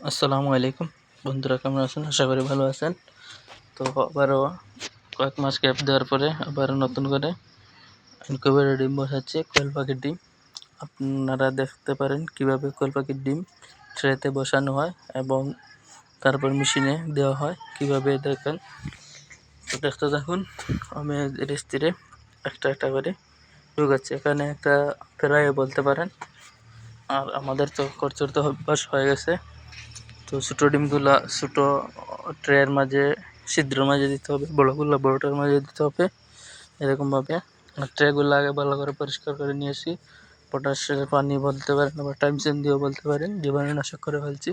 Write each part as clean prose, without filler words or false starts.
আসসালামু আলাইকুম বন্ধুরা, কেমন আছেন? আশা করি ভালো আছেন। তো আবারও কয়েক মাস গ্যাপ দেওয়ার পরে আবারও নতুন করে ইনকিউবেটরে ডিম বসাচ্ছি, কোয়েল পাখির ডিম। আপনারা দেখতে পারেন কিভাবে কোয়েল পাখির ডিম ট্রেতে বসানো হয় এবং তারপর মেশিনে দেওয়া হয়, কিভাবে দেখেন। তো দেখতে থাকুন, আমি ধীরে স্থিরে একটা একটা করে ঢুকাচ্ছি। এখানে একটা ফ্রাইও বলতে পারেন, আর আমাদের তো করতে অভ্যাস হয়ে গেছে। তো ছোটো ডিমগুলা ছোটো ট্রের মাঝে ছিদ্রের মাঝে দিতে হবে, বড়গুলা বড়টার মাঝে দিতে হবে এরকমভাবে। আর ট্রেগুলো আগে ভালো করে পরিষ্কার করে নিয়েছি, পটাশের পানি বলতে পারেন, আবার টাইমসেন দিয়েও বলতে পারেন, জীবাণুনাশক করে ফেলছি।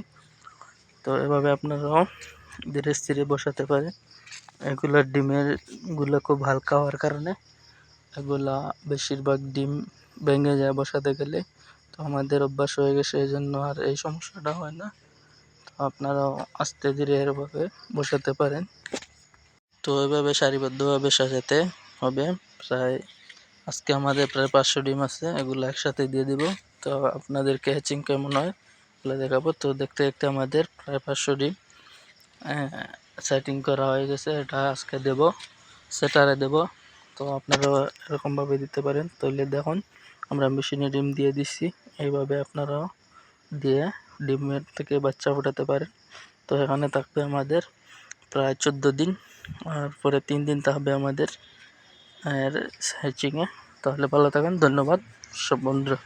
তো এভাবে আপনারাও ধীরে স্থিরে বসাতে পারেন। এগুলার ডিমের গুলো খুব হালকা হওয়ার কারণে এগুলা বেশিরভাগ ডিম ভেঙে যায় বসাতে গেলে। তো আমাদের অভ্যাস হয়ে গেছে, এই জন্য আর এই সমস্যাটা হয় না। আপনারাও আস্তে ধীরে এভাবে বসাতে পারেন। তো এভাবে সারিবদ্ধভাবে সাজাতে হবে। আজকে আমাদের প্রায় 500 ডিম আছে, এগুলো একসাথে দিয়ে দিব। তো আপনাদেরকে হ্যাচিং কেমন হয় এগুলো দেখাবো। তো দেখতে দেখতে আমাদের প্রায় 500 ডিম সেটিং করা হয়ে গেছে। এটা আজকে দেব, সেটারে দেব। তো আপনারাও এরকমভাবে দিতে পারেন। তাহলে দেখুন, আমরা মেশিনে ডিম দিয়ে দিচ্ছি, এইভাবে আপনারাও দিয়ে ডিমের থেকে বাচ্চা ফোটাতে পারেন। তো এখানে থাকবে আমাদের প্রায় 14 দিন, আর পরে 3 দিন থাকবে আমাদের হ্যাচিংয়ে। তাহলে ভালো থাকেন, ধন্যবাদ সব বন্ধুরা।